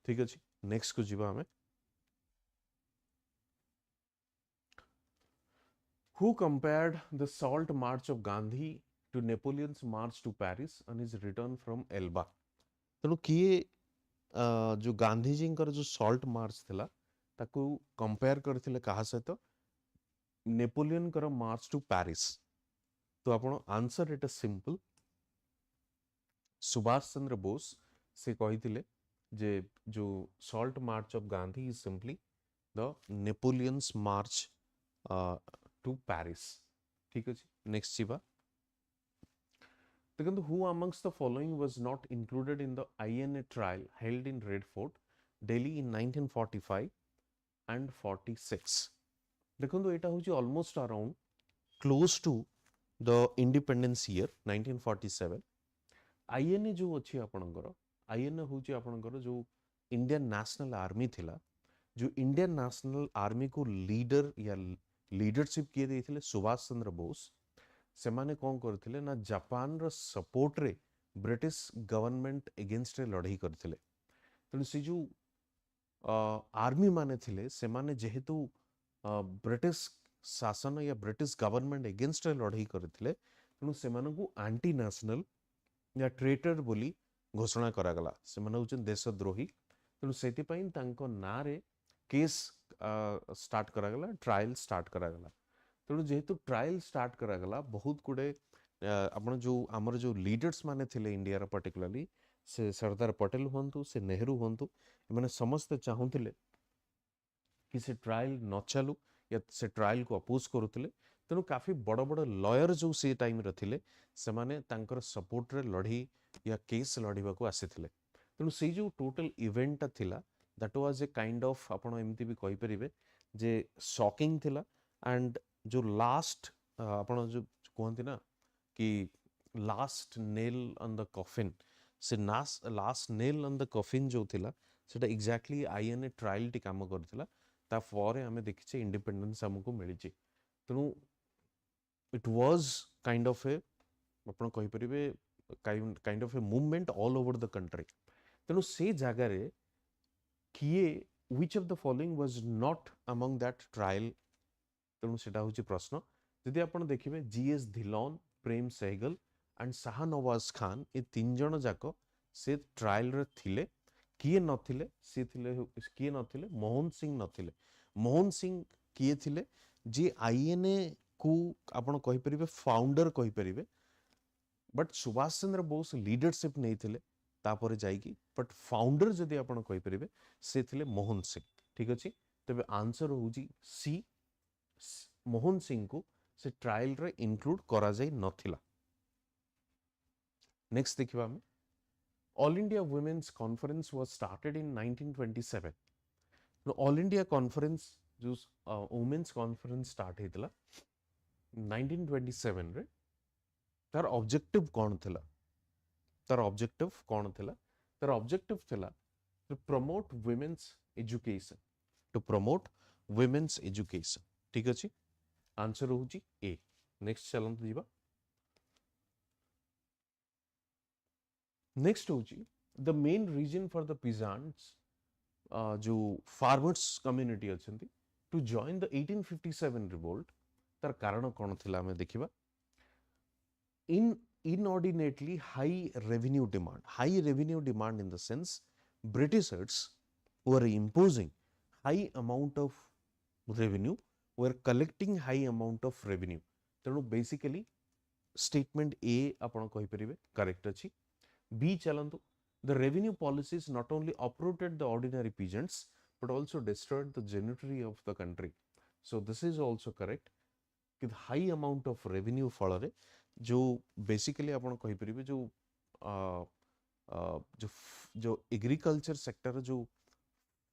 ठीक अछि नेक्स्ट को जीवा हमें Who compared the Salt March of Gandhi to Napoleon's march to Paris on his return from Elba? तेणु किए जो गांधी जी जो सॉल्ट मार्च थिला ताकू कंपेयर करथिले कहा सहित नेपोलियन कर मार्च टू पेरिस तो आपण answer it simple Subhash Chandra Bose से कहिथिले जे जो salt march of Gandhi is simply the Napoleon's march to Paris. ठीक है नेक्स्ट जीवा देखो who amongst the following was not included in the INA trial held in Red Fort, Delhi in 1945 and 46 देखो एटा होची almost around close to the independence year 1947 INA जो अच्छी आपणकर INA हूँ आपणकर जो इंडियन नेशनल आर्मी थिला जो इंडियन नेशनल आर्मी को लीडर या लीडरशिप किए देइथिले सुभाष चंद्र बोस से माने कौन करथिले ना जापान रो सपोर्ट रे ब्रिटिश गवर्नमेंट एगेंस्ट रे लड़ाई करथिले तेणु से जो आर्मी माने थिले से माने जेहेतु ब्रिटिश शासन या ब्रिटिश गवर्नमेंट एगेंस्ट रे लड़ाई करथिले तेणु से मानकु एंटी नेशनल या ट्रेटर बोली घोषणा करागला से माने होचन देशद्रोही तेणु सेति पई तांको ना रे केस स्टार्ट करागला ट्रायल स्टार्ट करागला तेणु जेहेतु ट्रायल स्टार्ट करागला बहुत गुड़े आपण जो आमर जो लीडर्स माने थिले इंडिया रा पर्टिकुलरली से सरदार पटेल हुंतु से नेहरू हुंतु माने समस्त चाहूथिले कि से ट्रायल न चलू या से ट्रायल को अपोज करुथिले तेणु काफी बड़ बड़ लॉयर जो से टाइम रे थिले से माने तांकर सपोर्ट रे लड़ी या केस लड़ीबा को आसीथिले तेणु से जो टोटल इवेंट थिला that was a kind of आपण एमती भी कहि परिबे जे शॉकिंग थिला एंड जो लास्ट आपण जो कहते ना कि last nail on the coffin से last nail on the coffin जो थिला सेटा एग्जैक्टली आईएनए ट्रायल टी काम करथिला ता फॉर हमें देखिचे इंडिपेंडेंस हमको मिली तेणु it was kind of a आपण कहि परिबे kind of a movement all over the country तेणु से जगह रे किए which of the following was not among that trial तेणु सेटा होची प्रश्न यदि आपण देखिबे जीएस धिलोन प्रेम सहगल एंड शाहनवाज खान ये तीन जन जाक से ट्रायल रे थिले किए नथिले से थिले किए नथिले मोहन सिंह नथिले मोहन सिंह किए थिले जे आईएनए को आपण कहि परिबे फाउंडर कहि परिबे बट सुभाष चंद्र बोस लीडरशिप नहीं थिले तापर जाइकी बट फाउंडर जदि आपण कहि परिबे से थिले मोहन सिंह ठीक अछि तबे आंसर होजी सी मोहन सिंह को से ट्रायल रे इंक्लूड करा जाय नथिला नेक्स्ट देखिबा हम all India women's conference was started in 1927 all India conference जो वुमेन्स कॉन्फ्रेंस स्टार्ट हेतला 1927 रे तार ऑब्जेक्टिव कौन थिला तार ऑब्जेक्टिव कौन थिला तार ऑब्जेक्टिव थिला to promote women's education to promote women's education ठीक अछि आंसर होची ए नेक्स्ट चलन दिबा नेक्स्ट होची the main reason for the peasants जो फार्मर्स कम्युनिटी अछंती टू जॉइन द 1857 रिवोल्ट तार कारण कौन थिला हमें देखिबा inordinately high revenue demand in the sense Britishers were imposing high amount of revenue were collecting high amount of revenue तेणु basically statement A आपण कहि परिबे करेक्ट अछि B चलंतु the revenue policies not only uprooted the ordinary peasants but also destroyed the genius of the country so this is also correct कि high amount of revenue फଳରେ जो basically आपण कहि परिबे जो जो जो एग्रीकल्चर सेक्टर जो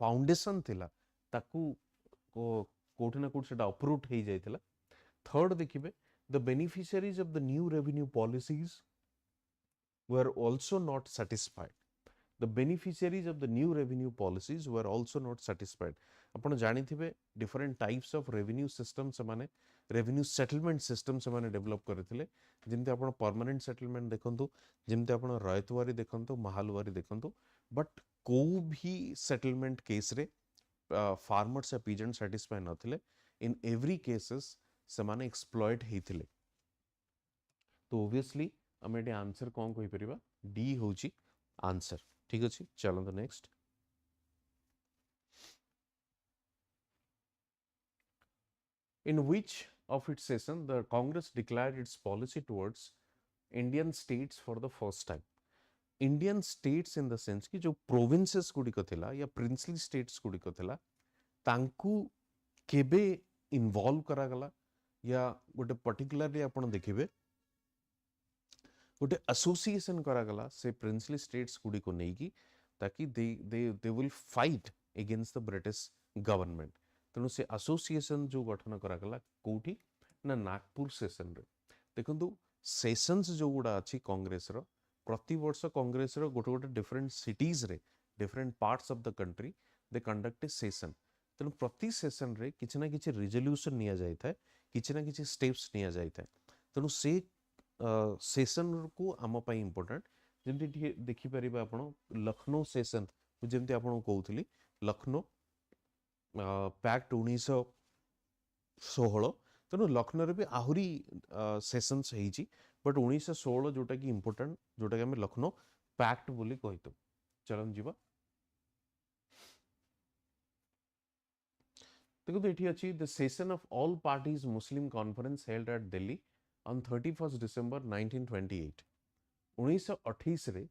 फाउंडेशन थिला ताकू कोठी ना कोठी सेटा अप्रूट हे जायतिला थर्ड देखिबे the beneficiaries of the new revenue policies were also not satisfied the beneficiaries of the new revenue policies were also not satisfied आपण जानि थिबे different types of revenue system से माने रेवेन्यू सेटलमेंट सिस्टम से माने develop करथिले जिमते आपण permanent settlement देखंतु जिमते आपण रयतवारी देखंतु महालवारी देखंतु बट को भी सेटलमेंट केस रे फार्मर्स या पीजेंट सैटिस्फाई नथिले इन एवरी केसेस से माने एक्सप्लॉइट हेथिले तो ऑब्वियसली हमें एटे आंसर कोन कहि परिबा डी होची आंसर ठीक अछि चलो तो next in which of its session the Congress declared its policy towards Indian states for the first time. Indian states in the sense कि जो provinces गुड़िक थिला या princely states गुड़िक थिला तांकू केबे involve करा गला या गोटे particularly आपण देखिबे गोटे association करा गला से princely states गुड़िक नेकी ताकि they will fight against the British government. तेणु से एसोसिएशन जो गठन करागला कोठी ना नागपुर सेशन रे देखंतु सेशंस जो गुडा अछि कांग्रेस रो प्रति वर्ष कांग्रेस रो गोटे गोटे डिफरेंट सिटीज रे different parts of the country they conduct A session तेणु प्रति सेशन रे किछि ना किछि रिजोल्यूशन निया जाय थाए किछि ना किछि स्टेप्स निया जाय थाए तेणु से सेशन को आम पई इंपोर्टेंट जेमति देखि परिबा आपण लखनऊ सेशन जेमति आपण कहउथली लखनऊ पैक्ट 1916 तेणु लखनऊ भी आहुरी सेशंस होईची बट 1916 जोटा कि इंपोर्टेंट जोटा कि हमें लखनऊ पैक्ट बोली कहितो चलन जीवा देखो एठी अछि the session of all parties Muslim conference held at Delhi on 31 December 1928 1928 रे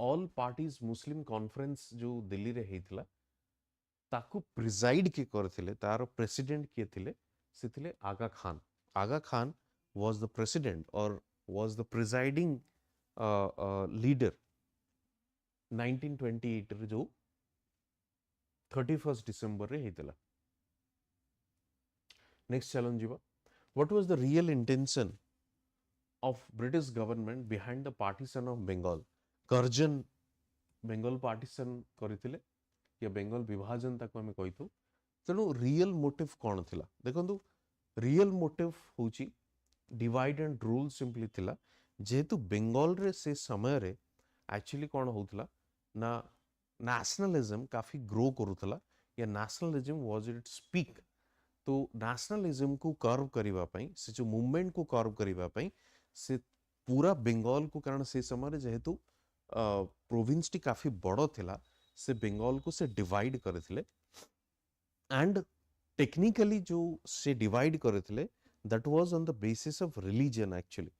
ऑल पार्टीज मुस्लिम कॉन्फ्रेंस जो दिल्ली रे हेइतला ताकू प्रिजाइड के करथिले तार प्रेसिडेंट किए थिले से थिले आगा Khan was the president or was the presiding leader 1928 रे जो 31 डिसेंबर रे हेतला नेक्स्ट चैलेंज जीवा what was the real intention of British government behind the partition of Bengal Curzon Bengal partition करथिले या बंगाल विभाजन ताको हमें कहितु तेणु रियल मोटिव कौन थिला देखंतु रियल मोटिव होची डिवाइड एंड रूल सिंपली थिला जेहेतु बंगाल रे से समय रे एक्चुअली कौन होउथला ना नेशनलिज्म काफी ग्रो करूथला या नेशनलिज्म वाज इट्स पीक तो नेशनलिज्म को कर्व करिवा पई से जो मूवमेंट को कर्व करिवा पई से पूरा बंगाल को कारण से समय रे जेहेतु प्रोविंस टी काफी बड़ थिला से बंगाल को से डिवाइड करथिले एंड टेक्निकली जो से डिवाइड करथिले that was on the basis of religion actually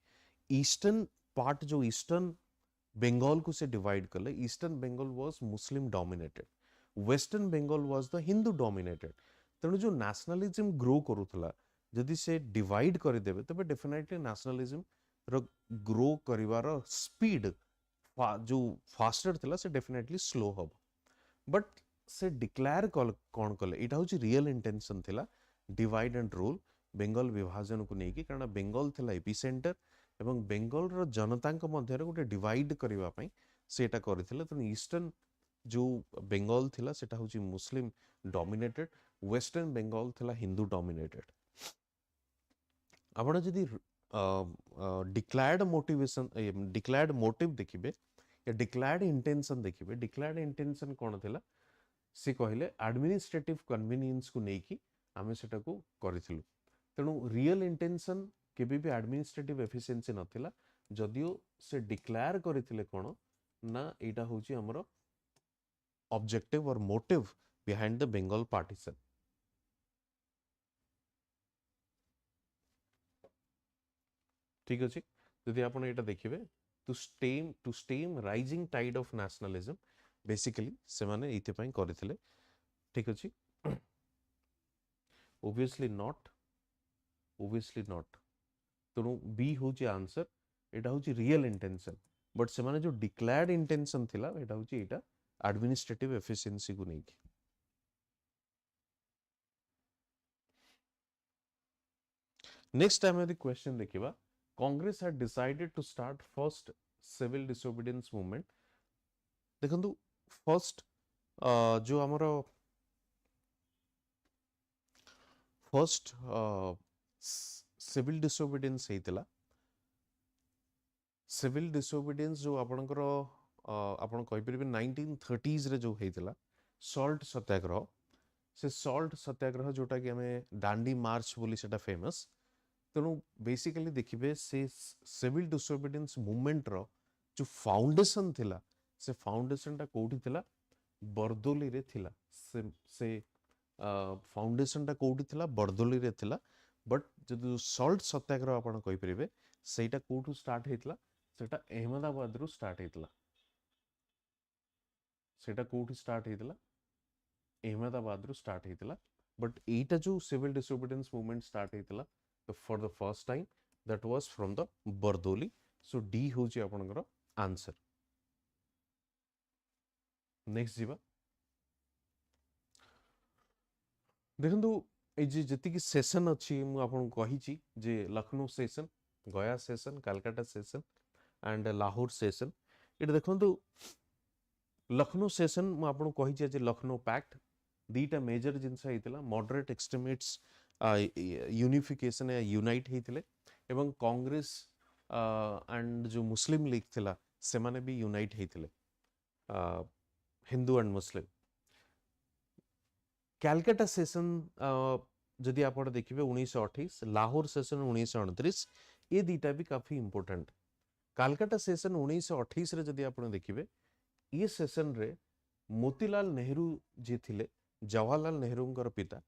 eastern part जो eastern bengal को से divide कर ले eastern bengal was muslim dominated western bengal was the hindu dominated तेणु जो nationalism grow करूथला जदि से divide कर देबे तबे definitely nationalism रो grow करिवार speed जो faster थिला से definitely slow हब but से declare कौन कले इटा होची real intention थिला divide and rule बेंगल विभाजन को लेकिन कारण बेंगल थिला एपिसेंटर एवं बेंगल रो जनता मध्य गोटे डिवाइड करबा पई सेटा करथिले त ईस्टर्न जो बेंगल थिला सेटा होची मुस्लिम डोमिनेटेड वेस्टर्न बेंगल थिला हिंदू डोमिनेटेड आपण जदी डिक्लेयर्ड मोटिवेशन डिक्लेयर्ड मोटिव देखिबे या डिक्लेयर्ड इंटेंशन देखिबे डिक्लेयर्ड इंटेंशन कोन थिला से कहले एडमिनिस्ट्रेटिव कन्वीनियंस को लेकी आमे सेटा को करिथिलु तेणु रियल इंटेंशन केबे भी एडमिनिस्ट्रेटिव एफिशिएंसी नथिला जदियो से डिक्लेयर करथिले कोन ना एटा होची हमरो ऑब्जेक्टिव और motive behind the Bengal partition ठीक अछि जदि आपण एटा देखिबे to stem rising tide of nationalism basically से माने इते पई करथिले ठीक अछि obviously not तेणु बी होची आंसर एटा होची रियल इंटेंशन बट से माने जो डिक्लेयर्ड इंटेंशन थिला एटा होची एटा एडमिनिस्ट्रेटिव एफिशिएंसी को नेकी नेक्स्ट टाइम यदि क्वेश्चन देखिबा Congress had decided to start first civil disobedience movement देखंतु फर्स्ट जो हमरो फर्स्ट सिविल डिसोबीडियंस हेतिला सिविल डिसोबीडियंस जो आपनकर आपण कहि परिबे 1930s रे जो हेतिला सॉल्ट सत्याग्रह से सॉल्ट सत्याग्रह जोटा कि हमें डांडी मार्च बोली सेटा फेमस तेणु बेसिकली देखिबे से सिविल डिसोबीडियंस मूवमेंट रो जो फाउंडेशन थिला से फाउंडेशन टा कोठी थिला बरदोली रे थिला से फाउंडेशन टा कोठी थिला बरदोली रे थिला बट जो सॉल्ट सत्याग्रह आपण कहि परिबे सेटा कोठू स्टार्ट हेतला सेटा अहमदाबाद रु स्टार्ट हेतला सेटा कोठी स्टार्ट हेतला अहमदाबाद रु स्टार्ट हेतला बट एटा जो सिविल डिसोबीडियंस मूवमेंट स्टार्ट हेतला for the first time that was from the Bardoli so D होची आपनकर आंसर नेक्स्ट जीवा देखंतु ए जे जति सेशन अच्छी मु आपन कहि छी जे लखनऊ सेशन गया session Calcutta session and Lahore session ये देखो लखनऊ सेशन मु आपन कहि जे लखनऊ पैक्ट दीटा मेजर जिनस होइतिला मॉडरेट एक्सट्रीमिट्स यूनिफिकेशन या यूनाइट होइतिले एवं कांग्रेस एंड जो मुस्लिम लीग थिला से माने भी यूनाइट होइतिले Hindu and Muslim Calcutta session जदि आप देखिए 1928 लाहौर सेशन 1929 ये दीटा भी काफी इंपोर्टेंट कैलकाटा सेशन 1928 रे जदि आप देखिए ये सेशन रे मोतीलाल नेहरू जी थिले जवाहरलाल नेहरू पिता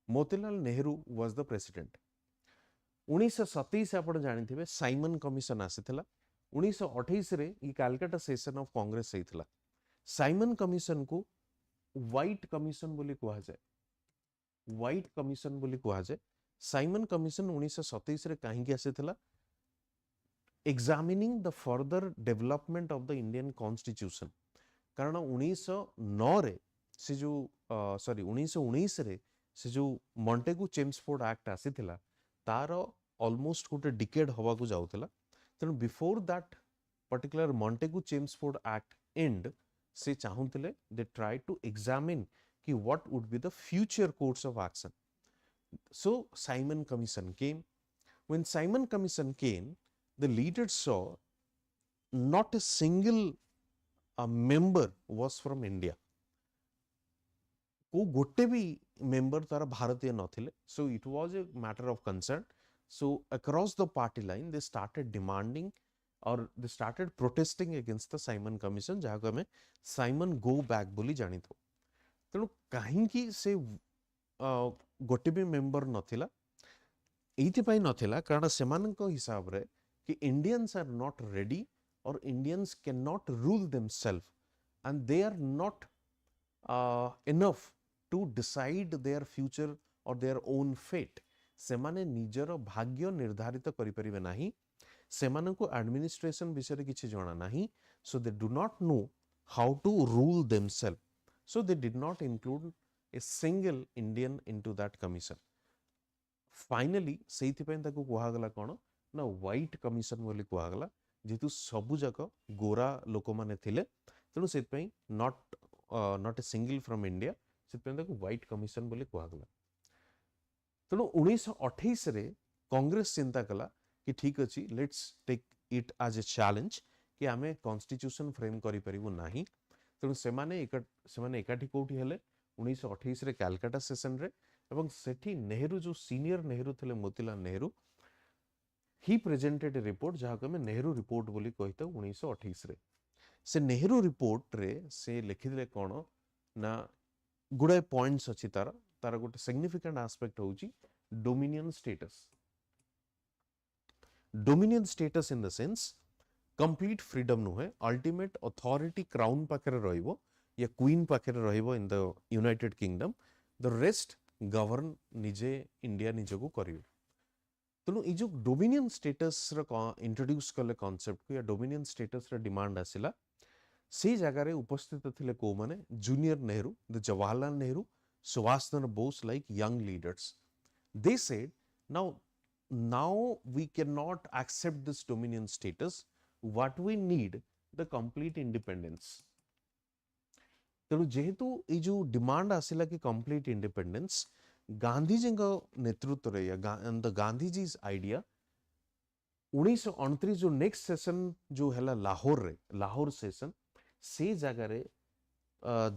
Motilal Nehru was the president 1927 आप जानी साइमन कमिशन आसीथिला 1928 रे ये कैलकाटा सेशन ऑफ कांग्रेस होइथिला साइमन कमिशन को व्हाइट कमिशन बोली कहा जाए व्हाइट कमिशन बोली कहा जाए साइमन कमिशन 1927 रे काहेकि आसीथिला examining the further development of the Indian constitution कारण 1909 रे से जो सॉरी 1919 रे से जो मॉन्टेगू चेम्सफोर्ड एक्ट आसीथिला तार ऑलमोस्ट गोटे डिकेड हवा को जाउथिला तेणु before that particular Montagu Chelmsford act and से चाहूतिले दे ट्राई टू एग्जामिन कि what would be the future course of action so Simon commission came when Simon commission came the leaders saw not a single member was from India. को गोटे भी member तारा भारतीय नथिले so it was a matter of concern so across the party line they started demanding or they started protesting against the Simon Commission जहाँ को हमें Simon go back बोली जानी थो तेणु कहीं की से गोटे भी मेंबर नथिला एइति पई नथिला कारण सेमानक हिसाब रे कि Indians are not ready or Indians cannot rule themselves and they are not enough to decide their future or their own fate सेमाने निजर भाग्य निर्धारित करि परिबे नाही सेमानकु एडमिनिस्ट्रेशन विषय किछि जणा नाही so they do not know how to rule themselves so they did not include a single Indian into that commission finally सेइथि पय ताकू कुहा गला कोन ना व्हाइट कमिशन बोली कुहा गला जेतु सबु जाक गोरा लोक माने थिले तेणु से not a single from India से व्हाइट कमिशन बोली कुहा गला तेणु 1928 रे कांग्रेस चिंता कला कि ठीक अछि let's take it as a challenge कि आमे कॉन्स्टिट्यूशन फ्रेम करि परिबु नाही तेणु सेमाने एकाठी कोठी हेले 1928 रे कलकत्ता सेशन रे एवं सेठी नेहरू जो सीनियर नेहरू थिले Motilal Nehru he presented A report जहाँ को हमें नेहरू रिपोर्ट बोली कहता 1928 रे से नेहरू रिपोर्ट रे से लिखिले कोन ना गुडे पॉइंट्स अछि तार तार गोटे सिग्निफिकेंट एस्पेक्ट होउची dominion status in the sense complete freedom नुहे अल्टीमेट अथॉरिटी क्राउन पाखरे रहइबो या क्वीन पाखरे रहइबो in the United Kingdom the rest govern निजे इंडिया निजको करियो तेणु ये जो डोमिनियन स्टेटस इंट्रोड्यूस कले कॉन्सेप्ट को या डोमिनियन स्टेटस डिमांड आसिला से जगह उपस्थित थिले को माने junior Nehru the Jawaharlal Nehru Subhash Chandra Bose like young leaders they said now we cannot accept this dominion status what we need the complete independence तेणु जेहेतु ये जो डिमांड आसिला कि कंप्लीट इंडिपेंडेंस गांधीजी नेतृत्व रे या द गांधीजीज आइडिया 1929 जो नेक्स्ट सेशन जो हैला लाहौर रे लाहौर सेशन से जगह रे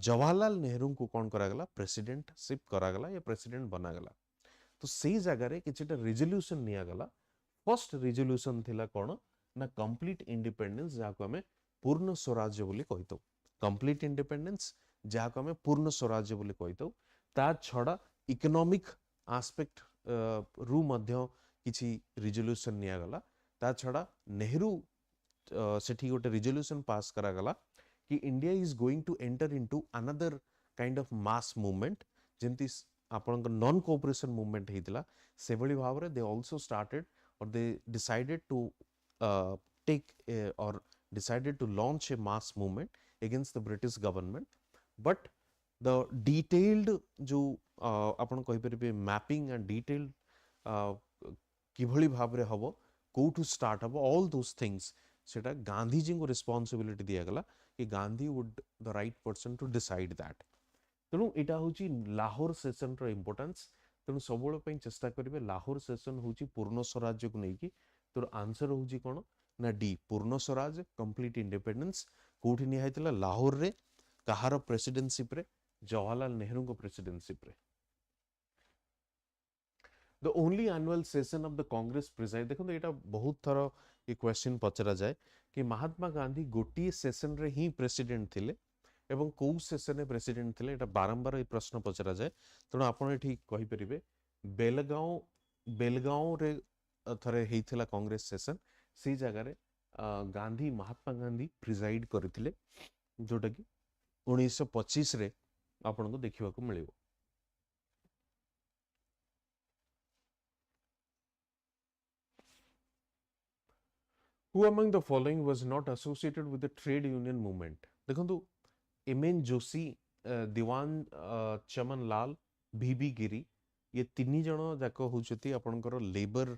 जवाहरलाल नेहरू को कौन करागला प्रेसिडेंटशिप करागला या प्रेसिडेंट बनागला तो से जगह रे किछटा रिजोल्यूशन निया गला फर्स्ट रिजोल्यूशन थिला कौन ना कंप्लीट इंडिपेंडेंस जहाँ को हमें पूर्ण स्वराज्य बोली कहितो कंप्लीट इंडिपेंडेंस जहाँ को हमें पूर्ण स्वराज्य बोली कहितो ता छड़ा इकोनॉमिक एस्पेक्ट रु मध्य किछि रिजोल्यूशन निया गला ता छड़ा नेहरू सेठी गोटे रिजोल्यूशन पास करा गला कि India is going to enter into another kind of mass movement जेंति आपन नॉन कोऑपरेशन मूवमेंट हेतिला सेवली भाव रे दे आल्सो स्टार्टेड और दे डिसाइडेड टू टेक और decided to launch a mass movement against the British government but the detailed जो आपण कहि परिबे मैपिंग एंड डिटेल्ड किभली भाबरे हबो को टू स्टार्ट हबो ऑल दोस थिंग्स सेटा गांधी जी को रिस्पांसिबिलिटी दिया गला कि Gandhi would the right person to decide that तेणु यहाँ हूँ लाहौर सेशन रो इम्पोर्टेंस तेणु सब चेष्टा करेंगे लाहौर सेशन हूँ पूर्ण स्वराज्य को लेकिन तोर आंसर हूँ कौन ना डी पूर्ण स्वराज कंप्लीट इंडिपेंडेंस कोठी निया लाहौर रे कहार प्रेसिडेंटशिप रे जवाहरलाल नेहरू को प्रेसिडेंटशिप रे the only annual session of the Congress preside देखो ये बहुत थर ये क्वेश्चन पचरा जाए कि महात्मा गांधी गोटे सेशन रे ही प्रेसिडेंट थिले एवं कौ सेशन रे प्रेसिडेंट थिले एटा बारंबार ये प्रश्न पचरा जाए तेणु आपण एठी कहि परिबे बेलगांव रे थरे हेइथिला कांग्रेस सेशन सी जगह रे गांधी महात्मा गांधी प्रिजाइड करथिले जोटा कि 1925 रे आपण को देखिबा को मिलिबो Who among the following was not associated with the trade union movement? देखो एमएन जोशी दीवान चमन लाल बीबी गिरी ये तीन जन जाक होचती आपनकर लेबर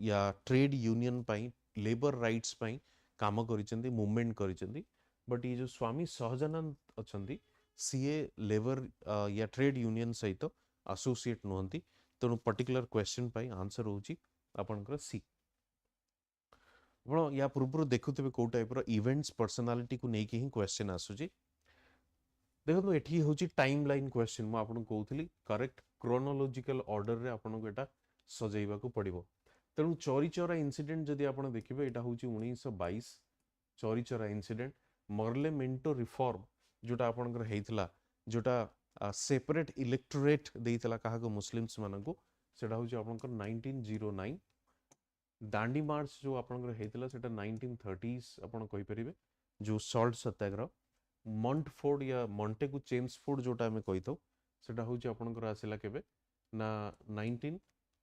या ट्रेड यूनियन पाई लेबर राइट्स पाई काम करिसेंती मूवमेंट करिसेंती बट ये जो स्वामी सहजानंद अछंती सीए लेबर या ट्रेड यूनियन सहित एसोसिएट नहंती तेणु पर्टिकुलर क्वेश्चन पाई आंसर होची आपनकर सी या पूर्व देखुवे कौ टाइप इवेंट्स पर्सनालिटी को लेकिन ही क्वेश्चन आसूची देखो ये हूँ टाइम लाइन क्वेश्चन मुझे कहूली करेक्ट क्रोनोलॉजिकल ऑर्डर रे आपन को एटा सजेइबा को पड़िबो तेणु चोरी चोरा इंसिडेंट जदि आपन देखिबे एटा हूँ 1922 चोरी चोरा इंसिडेंट मर्लेमेंटो रिफॉर्म जोटा आपनकर हेइतला जोटा सेपरेट इलेक्टोरेट देइतला काहा को मुस्लिम्स माननको सेटा हूँ आपनकर 1909 दांडी मार्च जो आपनकर हेइतला सेटा 1930s आपन कहि परिबे जो सॉल्ट सत्याग्रह मॉन्टफोर्ड या मॉन्टेगु चेम्सफोर्ड जोटा हमें कहि थौ सेटा हूँ आपनकर आसिला केबे ना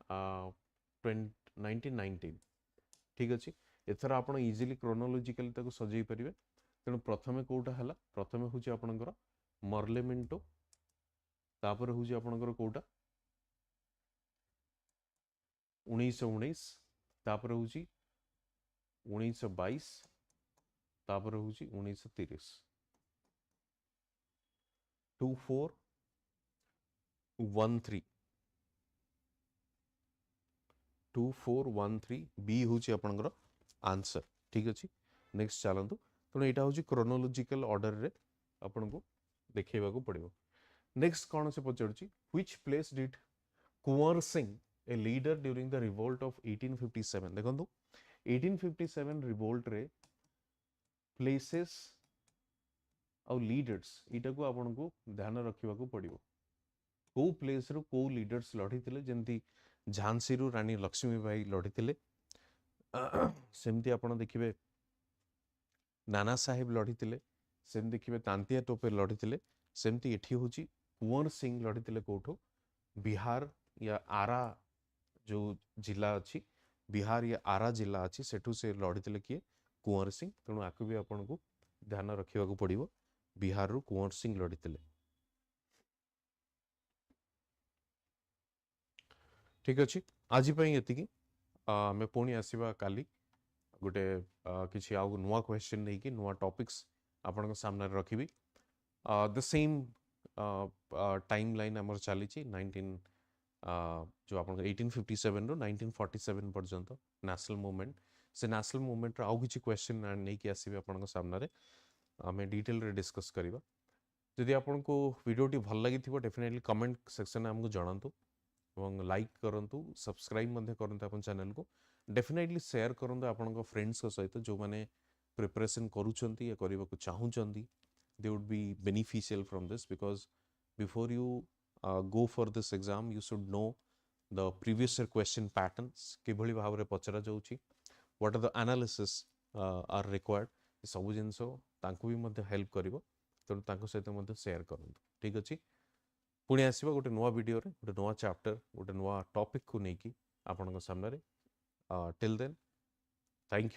1919 ठीक अछि एथर आपन इजीली क्रोनोलॉजिकली ताको सजेई परिबे तेणु प्रथमे कोटा हला प्रथमे हूँ आपनकर मर्लेमेंटो तापर हूँ आपनकर कोटा 1919 तापर हूँ 1922 तापर हूँ 1930 2413 बी हूँ आपनकर आंसर ठीक अछि नेक्स्ट चलंतु तेणु यहाँ हूँ क्रोनोलॉजिकल ऑर्डर रे आपन को देखा पड़ो नेक्स्ट कौन से पचारुची which place did Kunwar Singh a leader during the revolt of 1857 देखो 1857 रिवोल्ट रे प्लेसेस और लीडर्स इटा को आपन को ध्यान रखा पड़ो को प्लेस रो को लीडर्स लड़ी थिले जेंती झांसी रू रानी लक्ष्मीबाई लड़ी थिले सेमती आपन देखिबे नाना साहेब लड़ी थिले सेम देखिबे तांतिया टोपे लड़ी थिले सेमती एठी होची कुंवर सिंह लड़ी थिले कोठो बिहार या आरा जो जिला अच्छी बिहार या आरा जिला अच्छी सेठू से लड़ी थिले किए कुंवर सिंह तेणु आकु भी आपन को ध्यान रखा पड़ो बिहार रू कुंवर सिंह लड़ी थिले ठीक अच्छे आज ये आम पुणी आसवा काली गोटे किसी आउ नुआ क्वेश्चन नहीं कि नुआ टॉपिक्स आपण सामने रखी द सेम टाइम लाइन आमर चली 19 जो आप 1857 रो 1947 पर्यंत नेशनल मूवमेंट से नेशनल मूवमेंट आउ किसी क्वेश्चन नहीं कि आसबे आपण सामने आम डिटेल रे डिस्कस करवा जदि आपन को वीडियो टी भल लगी डेफिनेटली कमेंट सेक्शन में आमको जनातु और लाइक करूँ सब्सक्राइब करूँ अपन चैनल को डेफिनेटली शेयर करूँ आपण फ्रेंड्स सहित जो मैंने प्रिपरेशन करुँच या करने को चाहूँगी they would be beneficial from this because before you go for this exam you should know the previous year question patterns किभली भाव रे पचरा जाउची what are the analysis are required सब जिनस तांको भी मध्य हेल्प करिवो तेणु तांको सहित मध्य शेयर करंतु ठीक अछि पुणी आसीबा गोटे नुआ वीडियो रे गोटे नुआ चैप्टर गोटे नुआ टॉपिक को नेकी आपन सामने टिल देन थैंक यू।